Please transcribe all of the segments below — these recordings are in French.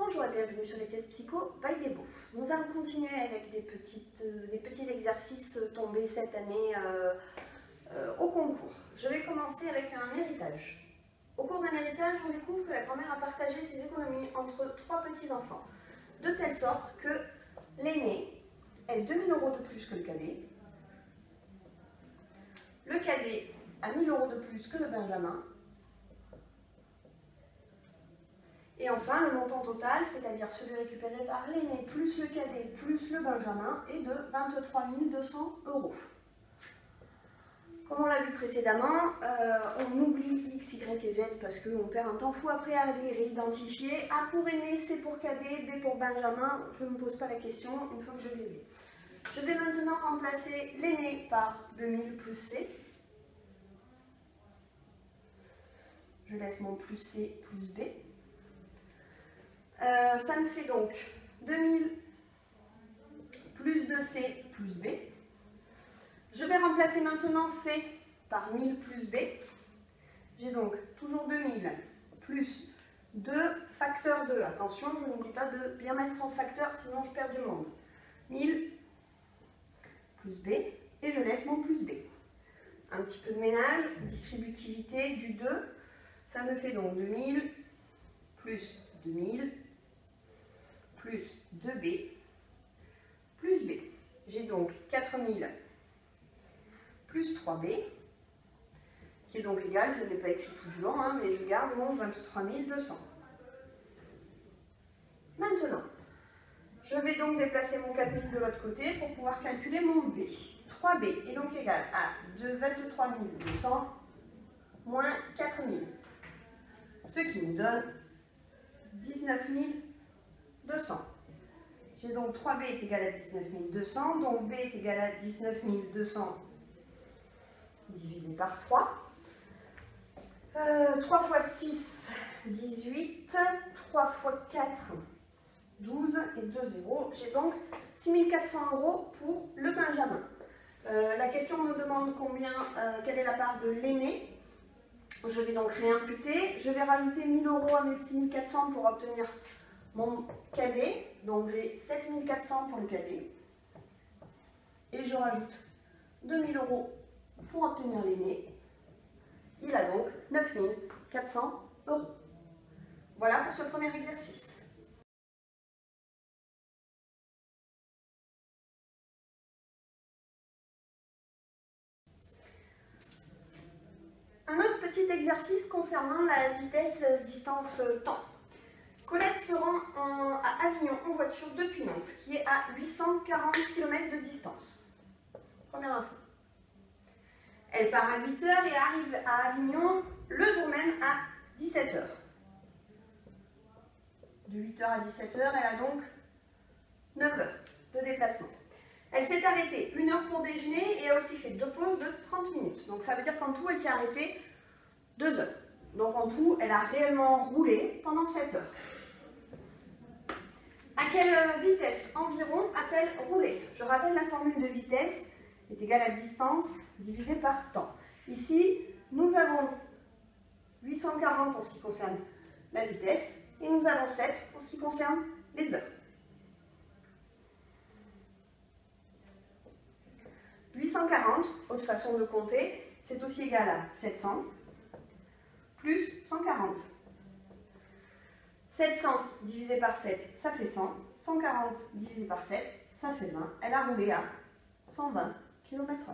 Bonjour et bienvenue sur les tests psycho by Debo. Nous allons continuer avec des petits exercices tombés cette année au concours. Je vais commencer avec un héritage. Au cours d'un héritage, on découvre que la grand-mère a partagé ses économies entre 3 petits-enfants, de telle sorte que l'aîné ait 2 000 € de plus que le cadet, le cadet a 1 000 € de plus que le benjamin, et enfin, le montant total, c'est-à-dire celui récupéré par l'aîné plus le cadet plus le benjamin, est de 23 200 €. Comme on l'a vu précédemment, on oublie X, Y et Z parce qu'on perd un temps fou après à les réidentifier. A pour aîné, C pour cadet, B pour benjamin. Je ne me pose pas la question une fois que je les ai. Je vais maintenant remplacer l'aîné par 2000 plus C. Je laisse mon plus C plus B. Ça me fait donc 2000 plus 2C plus B. Je vais remplacer maintenant C par 1000 plus B. J'ai donc toujours 2000 plus 2 facteur 2. Attention, je n'oublie pas de bien mettre en facteur, sinon je perds du monde. 1000 plus B et je laisse mon plus B. Un petit peu de ménage, distributivité du 2. Ça me fait donc 2000 plus 2000 plus 2B plus B. J'ai donc 4000 plus 3B, qui est donc égal, je ne l'ai pas écrit tout du long, hein, mais je garde mon 23 200. Maintenant, je vais donc déplacer mon 4000 de l'autre côté pour pouvoir calculer mon B. 3B est donc égal à 23 200 moins 4000, ce qui nous donne 19 200. J'ai donc 3B est égal à 19 200, donc B est égal à 19 200 divisé par 3. 3 fois 6, 18. 3 fois 4, 12 et 2 zéros. J'ai donc 6 400 € pour le benjamin. La question me demande quelle est la part de l'aîné. Je vais donc réimputer. Je vais rajouter 1000 € à mes 6 400 pour obtenir mon cadet. Donc j'ai 7 400 pour le cadet. Et je rajoute 2000 € pour obtenir l'aîné. Il a donc 9 400 €. Voilà pour ce premier exercice. Un autre petit exercice concernant la vitesse distance-temps. Colette se rend à Avignon en voiture depuis Nantes, qui est à 840 km de distance. Première info. Elle part à 8 h et arrive à Avignon le jour même à 17 h. De 8 h à 17 h, elle a donc 9 heures de déplacement. Elle s'est arrêtée 1 heure pour déjeuner et a aussi fait 2 pauses de 30 minutes. Donc ça veut dire qu'en tout, elle s'est arrêtée 2 heures. Donc en tout, elle a réellement roulé pendant 7 heures. À quelle vitesse environ a-t-elle roulé? Je rappelle, la formule de vitesse est égale à distance divisée par temps. Ici, nous avons 840 en ce qui concerne la vitesse et nous avons 7 en ce qui concerne les heures. 840, autre façon de compter, c'est aussi égal à 700 plus 140. 700 divisé par 7, ça fait 100. 140 divisé par 7, ça fait 20. Elle a roulé à 120 km/h.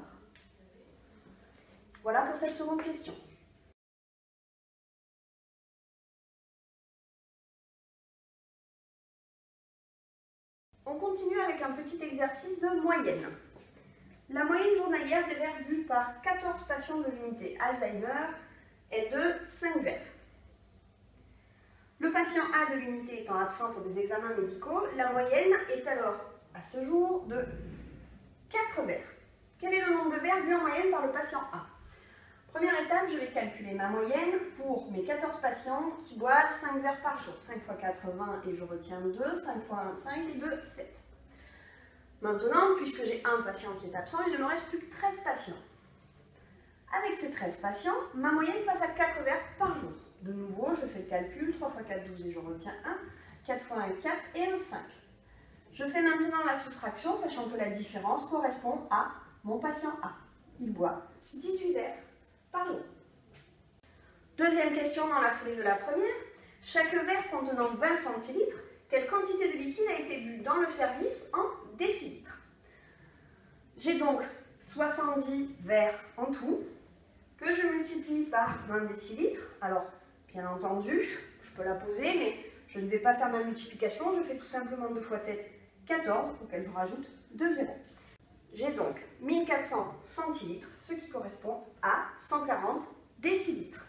Voilà pour cette seconde question. On continue avec un petit exercice de moyenne. La moyenne journalière des verres bu par 14 patients de l'unité Alzheimer est de 5 verres. Le patient A de l'unité étant absent pour des examens médicaux, la moyenne est alors, à ce jour, de 4 verres. Quel est le nombre de verres bu en moyenne par le patient A? Première étape, je vais calculer ma moyenne pour mes 14 patients qui boivent 5 verres par jour. 5 x 4, 20 et je retiens 2, 5 x 1, 5 et 2, 7. Maintenant, puisque j'ai un patient qui est absent, il ne me reste plus que 13 patients. Avec ces 13 patients, ma moyenne passe à 4 verres par jour. De nouveau, je fais le calcul, 3 x 4, 12 et je retiens 1. 4 fois 1, 4 et 1, 5. Je fais maintenant la soustraction, sachant que la différence correspond à mon patient A. Il boit 18 verres par jour. Deuxième question dans la foulée de la première. Chaque verre contenant 20 centilitres, quelle quantité de liquide a été bu dans le service en décilitres? J'ai donc 70 verres en tout, que je multiplie par 20 décilitres. Alors, bien entendu, je peux la poser, mais je ne vais pas faire ma multiplication. Je fais tout simplement 2 fois 7, 14, auquel je rajoute 2 zéros. J'ai donc 1400 centilitres, ce qui correspond à 140 décilitres.